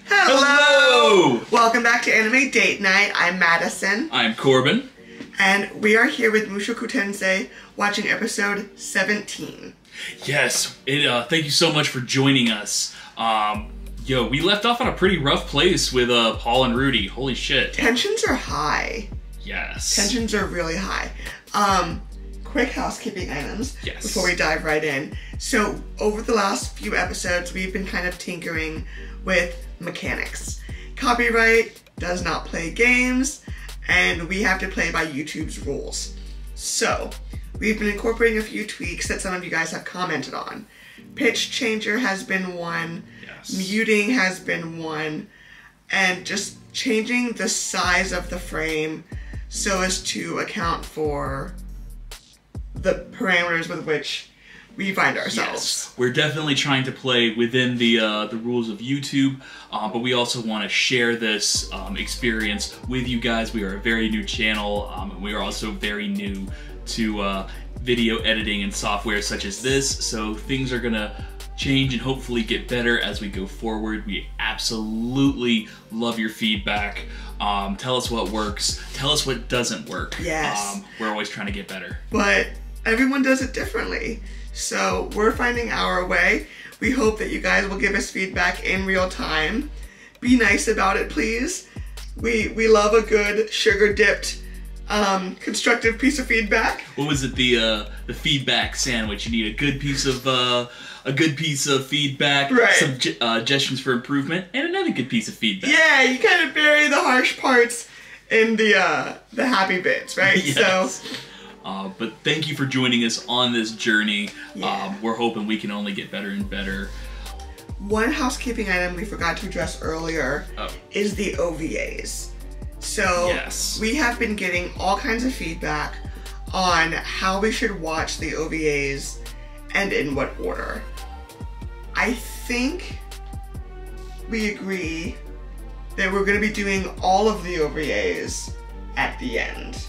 Hello! Welcome back to Anime Date Night. I'm Madison. I'm Corbin. And we are here with Mushoku Tensei watching episode 17. Yes, thank you so much for joining us. We left off on a pretty rough place with Paul and Rudy. Holy shit. Tensions are high. Yes. Tensions are really high. Quick housekeeping items before we dive right in. So, over the last few episodes, we've been kind of tinkering with mechanics. Copyright does not play games, and we have to play by YouTube's rules. So, we've been incorporating a few tweaks that some of you guys have commented on. Pitch changer has been one, muting has been one, and just changing the size of the frame so as to account for the parameters with which we find ourselves. Yes. We're definitely trying to play within the rules of YouTube, but we also want to share this experience with you guys. We are a very new channel, and we are also very new to video editing and software such as this, so things are gonna change and hopefully get better as we go forward. We absolutely love your feedback. Tell us what works, tell us what doesn't work. Yes. We're always trying to get better. But everyone does it differently. So we're finding our way. We hope that you guys will give us feedback in real time. Be nice about it, please. We love a good sugar-dipped constructive piece of feedback. What was it? The feedback sandwich. You need a good piece of feedback, right. Suggestions for improvement, and another good piece of feedback. Yeah, you kind of bury the harsh parts in the happy bits, right? Yes. So. But thank you for joining us on this journey. We're hoping we can only get better and better. One housekeeping item we forgot to address earlier is the OVAs. So we have been getting all kinds of feedback on how we should watch the OVAs and in what order. I think we agree that we're going to be doing all of the OVAs at the end.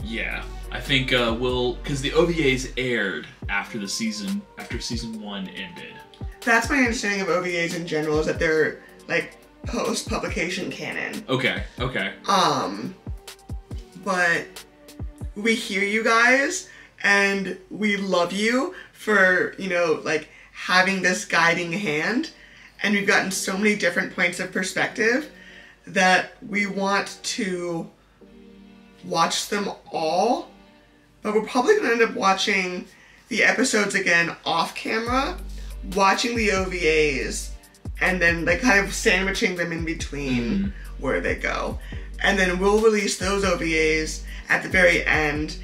Yeah, I think because the OVAs aired after season 1 ended. That's my understanding of OVAs in general, is that they're like post-publication canon. Okay. But we hear you guys, and we love you for, like, having this guiding hand, and we've gotten so many different points of perspective that we want to watch them all, but we're probably going to end up watching the episodes again off camera, watching the OVAs, and then like kind of sandwiching them in between where they go. And then we'll release those OVAs at the very end,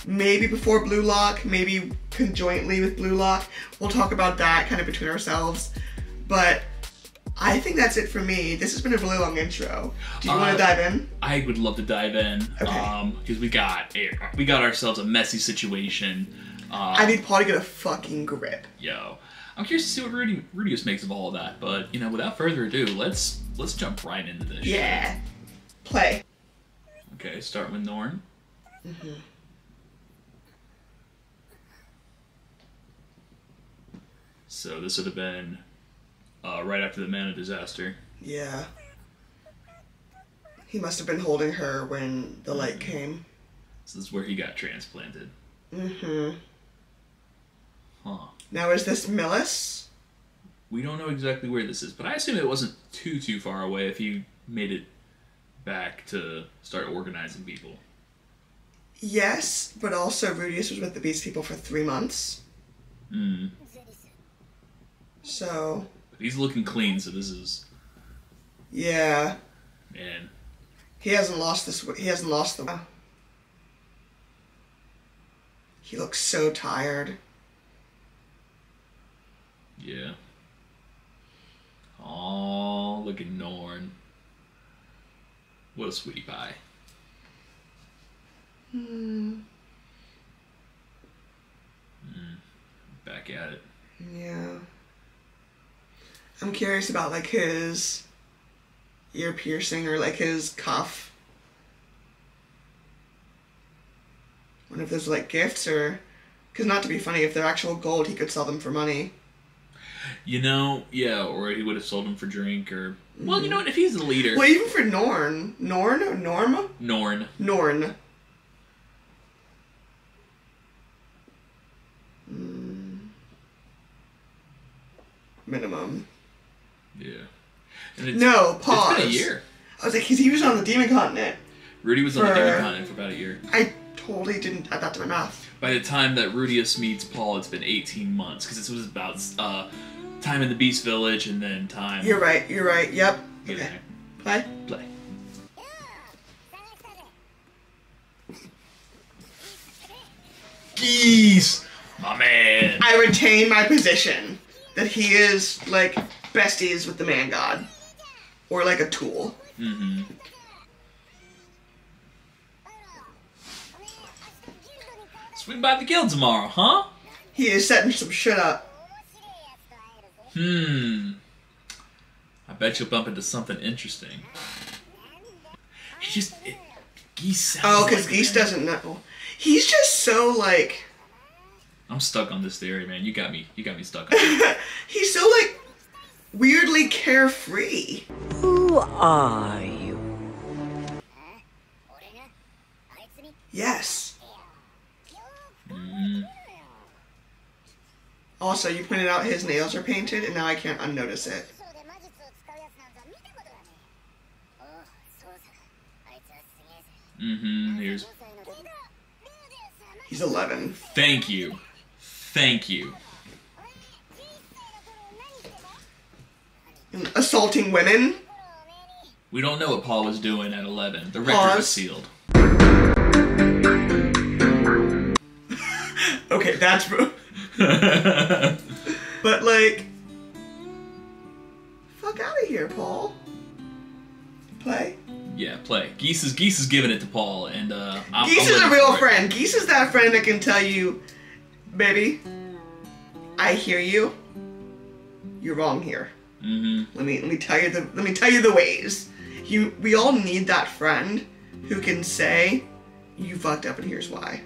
maybe before Blue Lock, maybe conjointly with Blue Lock. We'll talk about that kind of between ourselves. But I think that's it for me. This has been a really long intro. Do you want to dive in? I would love to dive in. Okay. Because we got ourselves a messy situation. I need Paul to get a fucking grip. Yo. I'm curious to see what Rudeus makes of all of that, but without further ado, let's jump right into this. Yeah. Shit. Play. Okay, start with Norn. So this would have been right after the Mana disaster. Yeah. He must have been holding her when the light came. So this is where he got transplanted. Huh. Now is this Millis? We don't know exactly where this is, but I assume it wasn't too far away if he made it back to start organizing people. Yes, but also Rudeus was with the Beast People for 3 months. So... But he's looking clean, so this is... Yeah. Man. He hasn't lost the... He looks so tired. Yeah. Oh, look at Norn. What a sweetie pie. Back at it. Yeah. I'm curious about, like, his ear piercing or, like, his cuff. wonder if there's like gifts or... Because not to be funny, if they're actual gold, he could sell them for money. You know, yeah, or he would have sold them for drink, or... Well, you know what, if he's the leader... Well, even for Norn. Norn or Norma? Norn. Norn. Minimum. Yeah. And No, pause. It's been a year. I was like, he was on the Demon Continent. Rudy was on the Demon Continent for about a year. I totally didn't add that to my math. By the time that Rudeus meets Paul, it's been 18 months, because this was about time in the Beast Village, and then time... You're right, yep. Yeah. Okay. Play? Play. Geese! My man! I retain my position that he is, like, besties with the man god. Or, like, a tool. Mm-hmm. Swing by the guild tomorrow, huh? He is setting some shit up. I bet you'll bump into something interesting. Geese sounds Oh, because like Geese doesn't know. He's just so, like... I'm stuck on this theory, man. You got me stuck on it. He's so, like, weirdly carefree. Who are you? Yes. Also, you pointed out his nails are painted, and now I can't unnotice it. Here's... He's 11. Thank you. Thank you. Assaulting women? We don't know what Paul was doing at 11. The record was sealed. Okay, that's... But, like... Fuck out of here, Paul. Play. Yeah, play. Geese is giving it to Paul, and Geese is a real friend. Geese is that friend that can tell you, baby, I hear you. You're wrong here. Let me tell you the ways. We all need that friend who can say, you fucked up and here's why.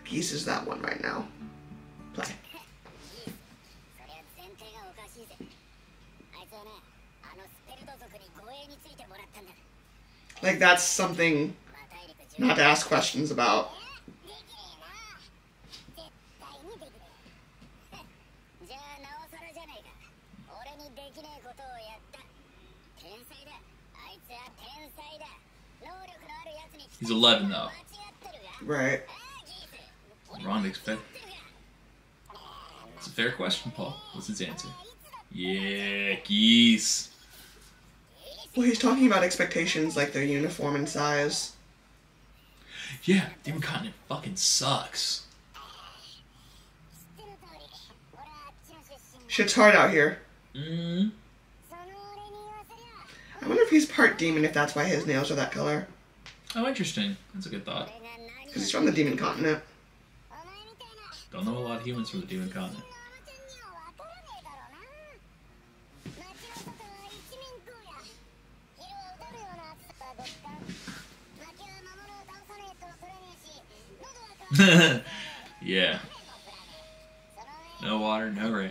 Geese is that one right now. Play. Like, that's something not to ask questions about. He's 11, though. Right. Ron expect. It's a fair question, Paul. What's his answer? Yeah, Geese. Well, he's talking about expectations, like their uniform and size. Yeah, Demon Continent fucking sucks. Shit's hard out here. Mm. I wonder if he's part demon, if that's why his nails are that color. Oh, interesting. That's a good thought. Because he's from the Demon Continent. Don't know a lot of humans from the Demon Continent. Yeah. No water, no rain.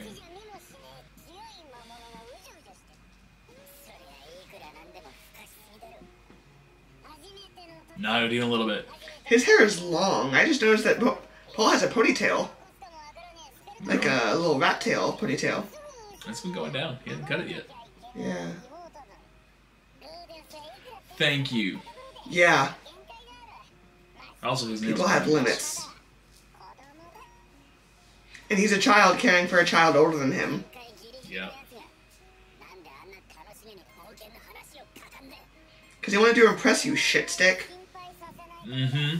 Not even a little bit. His hair is long. I just noticed that Paul has a ponytail. Like a little rat tail ponytail. It's been going down. He hasn't cut it yet. Yeah. Thank you. Yeah. Also, his nails People have limits. And he's a child caring for a child older than him. Yeah. Because he wanted to impress you, shit stick. Mm-hmm.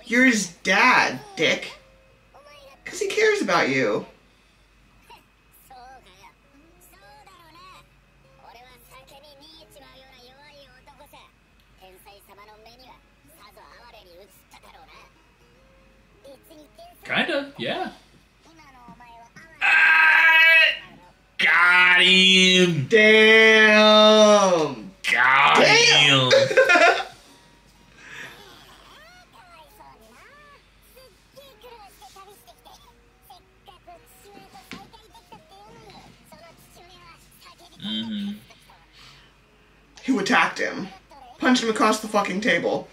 You're his dad, dick. Because he cares about you. Kinda, yeah. Got him! Damn. Damn! Damn! Mm-hmm. Who attacked him? Punched him across the fucking table.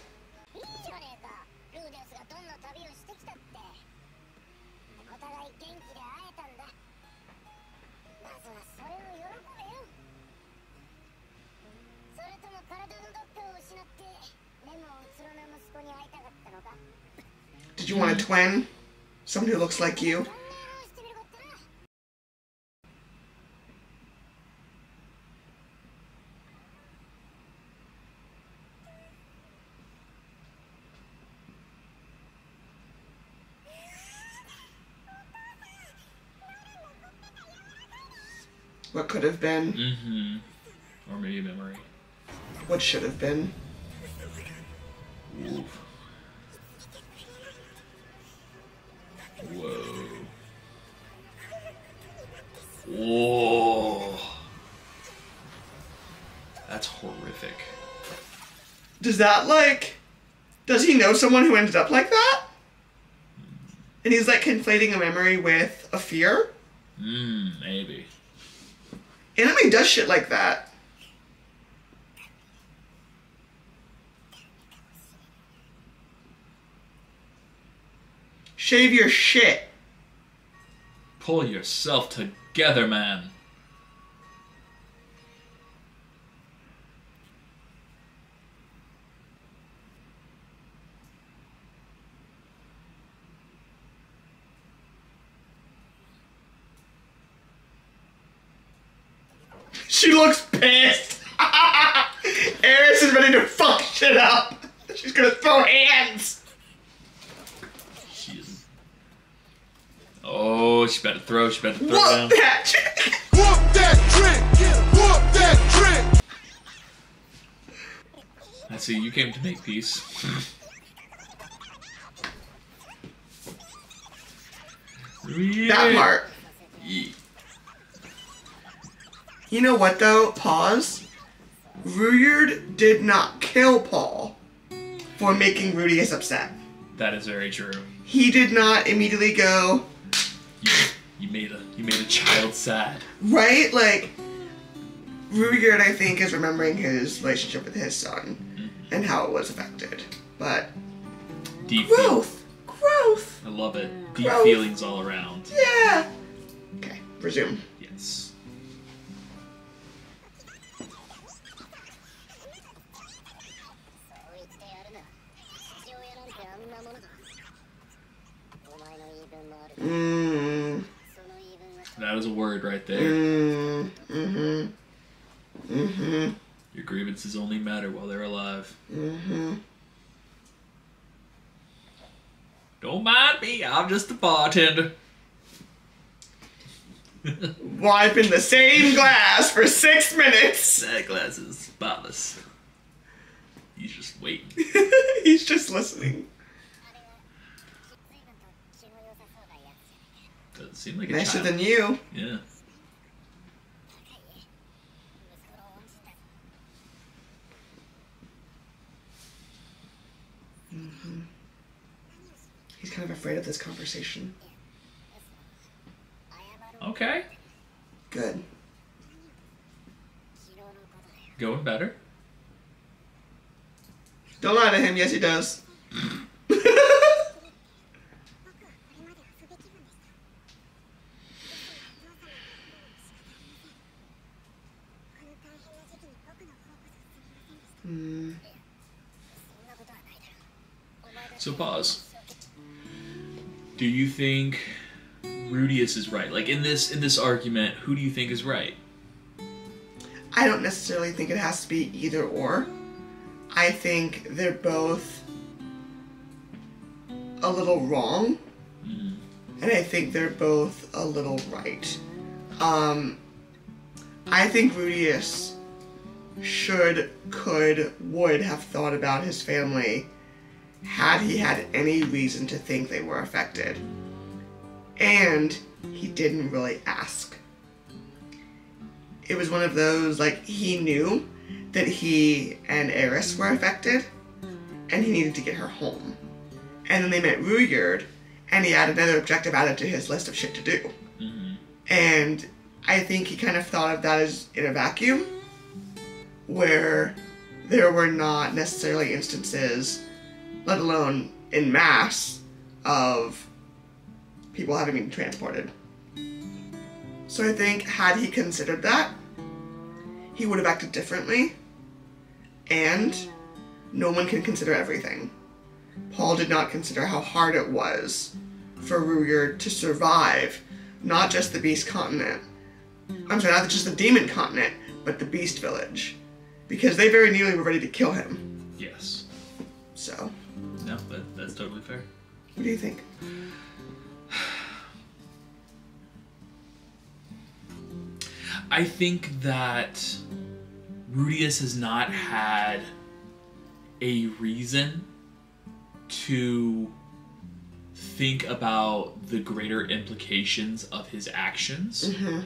Did you want a twin? Someone who looks like you? What could have been? Mm-hmm. Or maybe a memory. What should have been? Oof. Whoa. Whoa. That's horrific. Does that, like... Does he know someone who ended up like that? And he's, like, conflating a memory with a fear? Maybe. Anime does shit like that. Shave your shit. Pull yourself together, man. She looks pissed. Eris is ready to fuck shit up. She's gonna throw hands. She isn't. Oh, she better throw. She better throw Whoop down. that chick. Whoop that trick! Whoop that trick! I see. You came to make peace. That part. Yeah. You know what though? Pause. Rujierd did not kill Paul for making Rudeus upset. That is very true. He did not immediately go, You made a child sad. right? Like, Rujierd, I think, is remembering his relationship with his son and how it was affected. But Deep growth. I love it. Deep Growth. feelings all around. Yeah. Okay, resume. Yes. That is a word right there. Your grievances only matter while they're alive. Don't mind me, I'm just a bartender. Wiping the same glass for 6 minutes. That glass is spotless. He's just waiting. He's just listening. Doesn't seem like a Nicer child. than you. Yeah. He's kind of afraid of this conversation. Okay. Good. Going better. Don't lie to him. Yes, he does. So pause. Do you think Rudeus is right? Like in this argument, who do you think is right? I don't necessarily think it has to be either or. I think they're both a little wrong. And I think they're both a little right. I think Rudeus should, could, would have thought about his family had he had any reason to think they were affected. And he didn't really ask. it was one of those, like, he knew that he and Eris were affected, and he needed to get her home. And then they met Rujierd, and he had another objective added to his list of shit to do. Mm-hmm. And I think he kind of thought of that as in a vacuum, where there were not necessarily instances, let alone in mass, of people having been transported. So I think had he considered that, he would have acted differently. And no one can consider everything. Paul did not consider how hard it was for Rujierd to survive not just the Beast Continent, I'm sorry, not just the Demon Continent, but the Beast Village. Because they very nearly were ready to kill him. Yes. So. No, that's totally fair. What do you think? I think that Rudeus has not had a reason to think about the greater implications of his actions. Mm-hmm.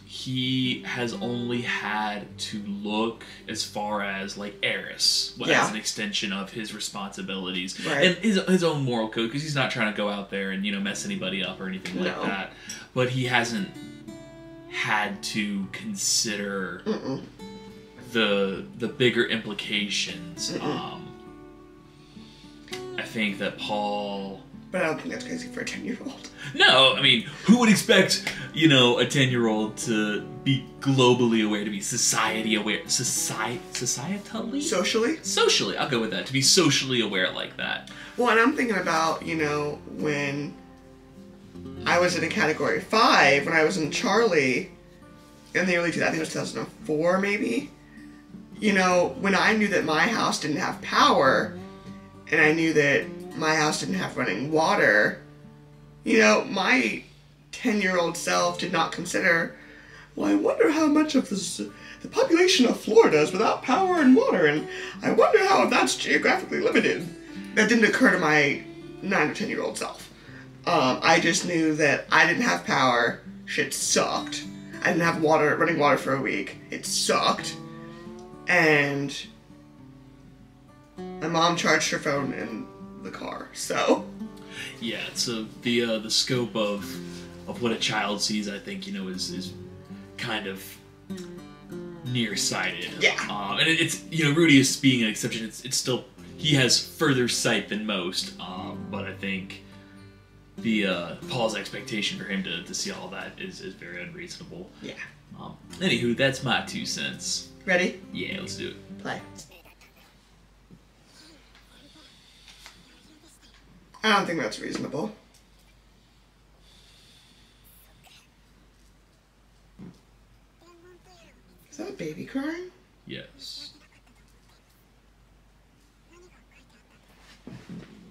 He has only had to look as far as, like, Eris Yeah. as an extension of his responsibilities. Right. And his own moral code, because he's not trying to go out there and, you know, mess anybody up or anything like No. that. But he hasn't had to consider the bigger implications. I think that Paul... But I don't think that's crazy for a 10-year-old. No, I mean, who would expect, you know, a 10-year-old to be globally aware, to be society aware, societally? Socially, I'll go with that, to be socially aware like that. Well, and I'm thinking about, you know, when I was in a Category 5, when I was in Charlie, in the early 2000s, I think it was 2004 maybe, you know, when I knew that my house didn't have power, and I knew that my house didn't have running water, you know, my 10-year-old self did not consider, well, I wonder how much of the population of Florida is without power and water, and I wonder how that's geographically limited. That didn't occur to my 9 or 10-year-old self. I just knew that I didn't have power, shit sucked. I didn't have running water for a week, it sucked. And my mom charged her phone in the car, so. Yeah, so the scope of what a child sees, I think, you know, is kind of nearsighted. Yeah. And it's, you know, Rudeus being an exception, it's still, he has further sight than most, but I think Paul's expectation for him to see all that is very unreasonable. Yeah. Anywho, that's my 2 cents. Ready? Yeah, let's do it. Play. I don't think that's reasonable. Is that a baby crying? Yes.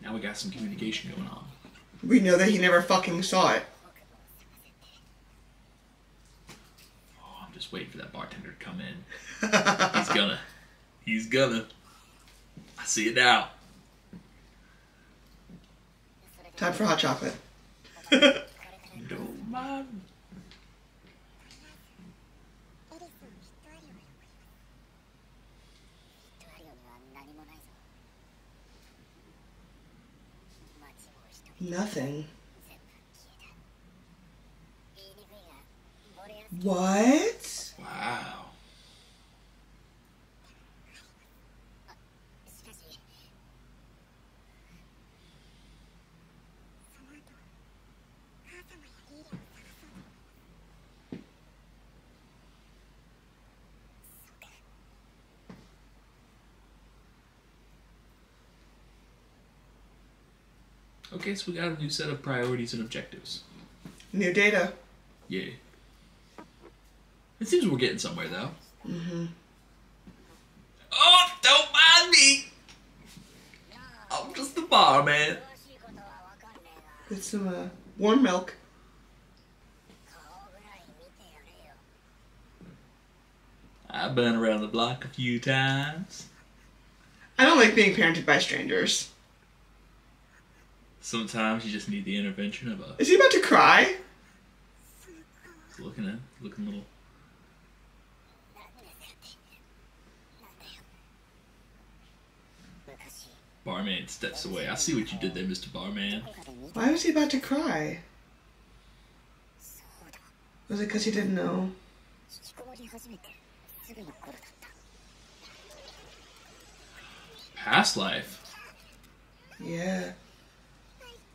Now we got some communication going on. We know that he never fucking saw it. Oh, I'm just waiting for that bartender to come in. He's gonna. I see it now. Time for hot chocolate. Don't mind. Nothing. What? Wow. Okay, so we got a new set of priorities and objectives. New data. Yeah. It seems we're getting somewhere, though. Mm-hmm. Oh, don't mind me! I'm just the barman. With some warm milk. I've been around the block a few times. I don't like being parented by strangers. Sometimes you just need the intervention of a... Is he about to cry? Looking a little. Barman steps away. I see what you did there, Mr. Barman. Why was he about to cry? Was it because he didn't know? Past life. Yeah.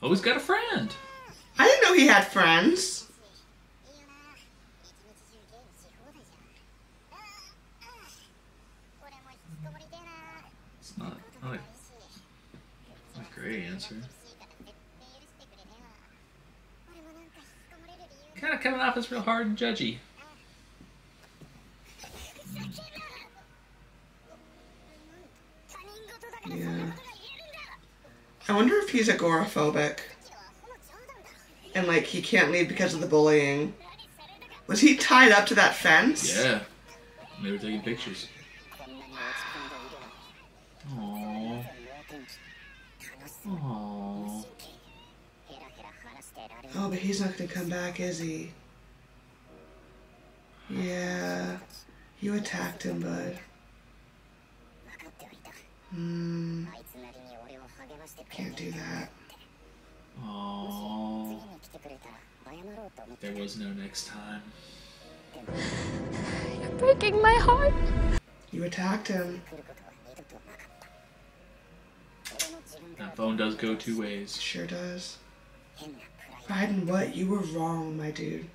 Oh, he's got a friend. I didn't know he had friends. It's not a great answer. Kind of coming off as real hard and judgy. Yeah. I wonder if he's agoraphobic. And like he can't leave because of the bullying. Was he tied up to that fence? Yeah. They were taking pictures. Aww. Aww. Oh, but he's not gonna come back, is he? Yeah. You attacked him, bud. Can't do that. Aww. There was no next time. You're breaking my heart. You attacked him. That phone does go two ways. Sure does. Pride in what? You were wrong, my dude.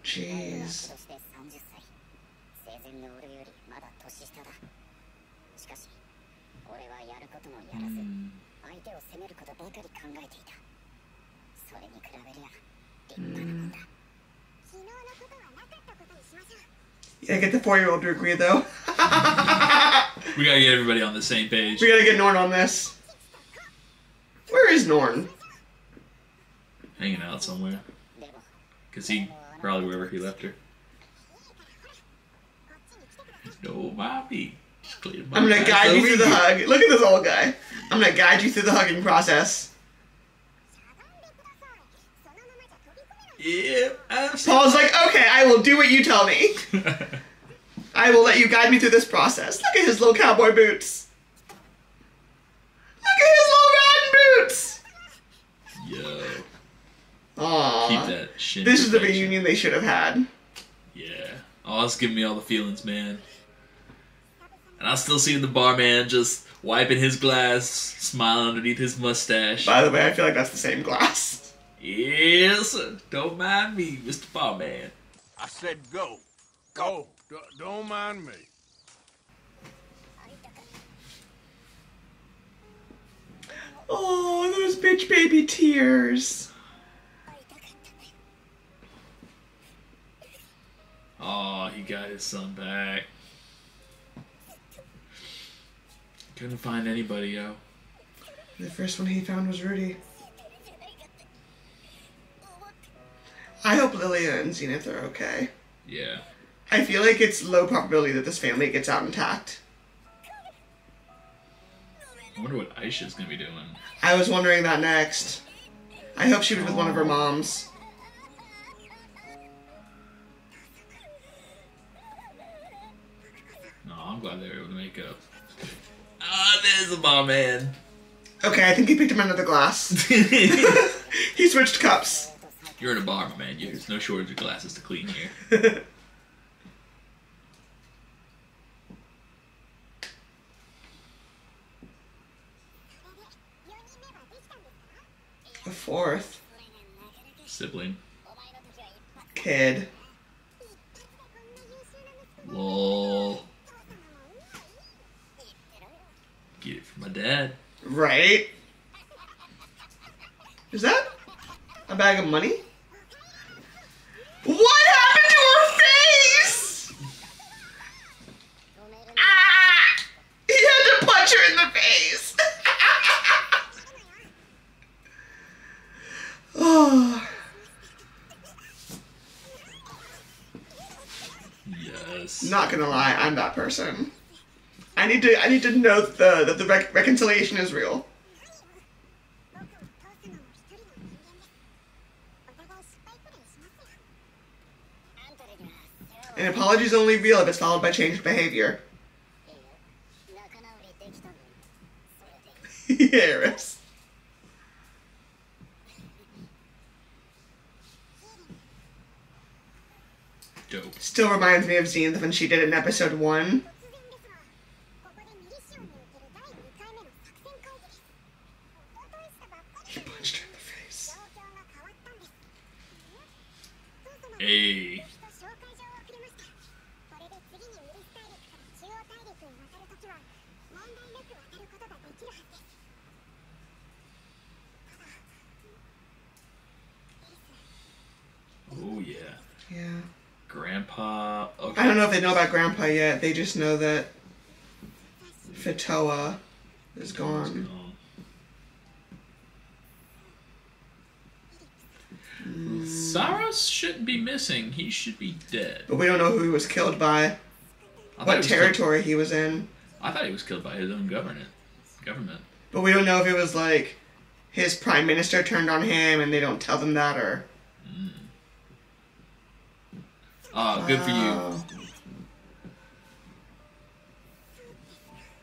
Jeez. Yeah, get the 4-year-old to agree, though. We gotta get everybody on the same page. We gotta get Norn on this. Where is Norn? Hanging out somewhere. Cause he probably wherever he left her. No, mommy. I'm gonna guide you through the hug. Look at this old guy. I'm gonna guide you through the hugging process. Yeah, Paul's like, okay, I will do what you tell me. I will let you guide me through this process. Look at his little cowboy boots. Look at his little riding boots. Yo. Aww. Keep that shit. This is the reunion they should have had. Yeah. Oh, it's giving me all the feelings, man. And I still see the barman just wiping his glass, smiling underneath his mustache. By the way, I feel like that's the same glass. Yes, don't mind me, Mr. Barman. I said go. Go. Don't mind me. Oh, those bitch baby tears. Oh, he got his son back. Couldn't find anybody, yo. The first one he found was Rudy. I hope Lilia and Zenith are okay. Yeah. I feel like it's low probability that this family gets out intact. I wonder what Aisha's gonna be doing. I was wondering that next. I hope she was with one of her moms. No, I'm glad they were able to make up. Ah, there's the barman. Okay, I think he picked him another glass. He switched cups. You're in a bar, my man. There's no shortage of glasses to clean here. A fourth. Sibling. Kid. Lol. Get it from my dad. Right? Is that a bag of money? What happened to her face? Ah! He had to punch her in the face. this. Not gonna lie, I'm that person. I need to know that the reconciliation is real. An apology is only real if it's followed by changed behavior. Eris. Dope. Still reminds me of Zenith when she did it in episode 1. He punched her in the face. Hey. Oh yeah. Yeah. Grandpa. Okay. I don't know if they know about Grandpa yet. They just know that Fatoa is gone. Saros shouldn't be missing. He should be dead. But we don't know who he was killed by. What territory he was in. I thought he was killed by his own government. But we don't know if it was like his prime minister turned on him and they don't tell them that, or... Good for you.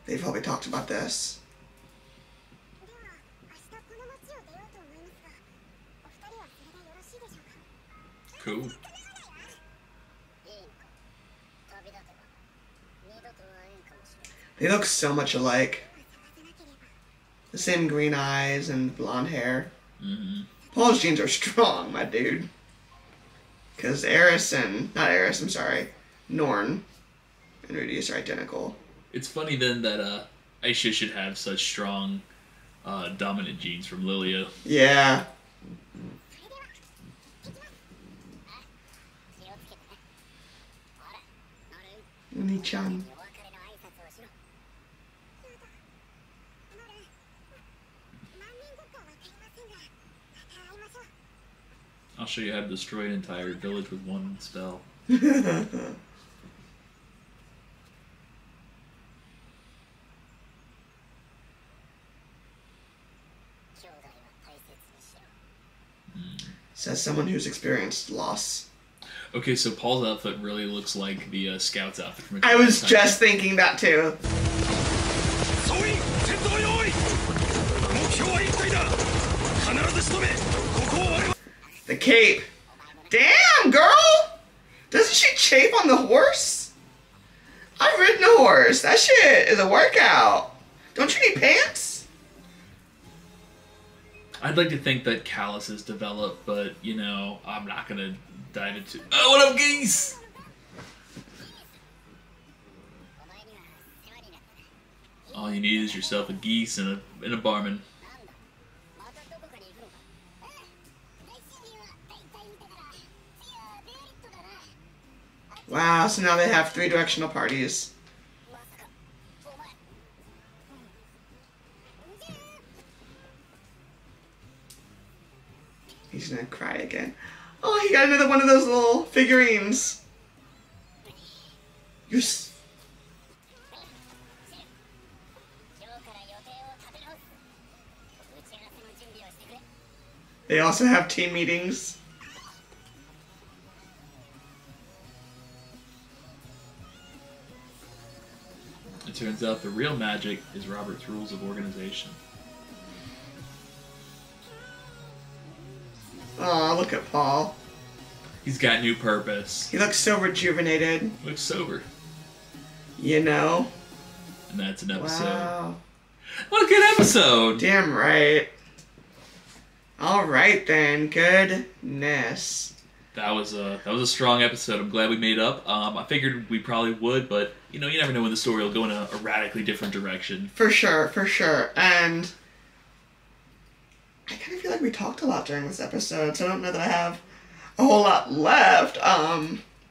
They've probably talked about this. Cool. They look so much alike. The same green eyes and blonde hair. Mm-hmm. Paul's genes are strong, my dude. Because Eris and... Not Eris, I'm sorry. Norn and Rudeus are identical. It's funny then that Aisha should have such strong dominant genes from Lilia. Yeah. Uni-chan. I'll show you how to destroy an entire village with one spell. Says someone who's experienced loss. Okay, so Paul's outfit really looks like the scout's outfit from I was just thinking that too. The cape. Damn, girl! Doesn't she chafe on the horse? I've ridden a horse. That shit is a workout. Don't you need pants? I'd like to think that Callus is developed, but, you know, I'm not gonna dive into... Oh, what up, Geese? All you need is yourself a geese and a barman. Wow, so now they have 3 directional parties. He's gonna cry again. Oh, he got another one of those little figurines. They also have team meetings. It turns out the real magic is Robert's rules of organization. Aw, look at Paul. He's got new purpose. He looks so rejuvenated. Looks sober. You know? And that's an episode. Wow. What a good episode! Damn right. Alright then, goodness. That was a strong episode. I'm glad we made up. I figured we probably would, but you know, you never know when the story will go in a radically different direction. For sure, for sure. And I kind of feel like we talked a lot during this episode, so I don't know that I have a whole lot left.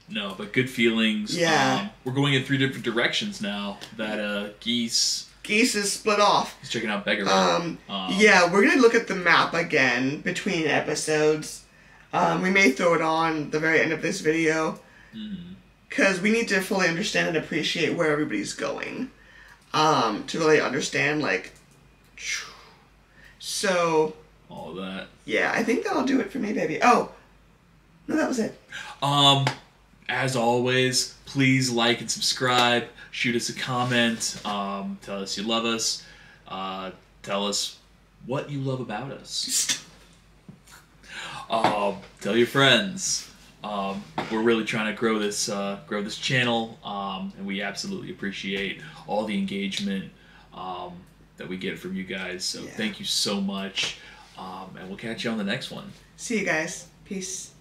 No, but good feelings. Yeah. We're going in 3 different directions now. That Geese is split off. He's checking out Beggar. Yeah, we're gonna look at the map again between episodes. We may throw it on the very end of this video. because we need to fully understand and appreciate where everybody's going, to really understand, like, so... All that. Yeah, I think that'll do it for me, baby. Oh, no, that was it. As always, please like and subscribe. Shoot us a comment. Tell us you love us. Tell us what you love about us. Tell your friends. We're really trying to grow this channel, and we absolutely appreciate all the engagement that we get from you guys. So thank you so much, and we'll catch you on the next one. See you guys. Peace.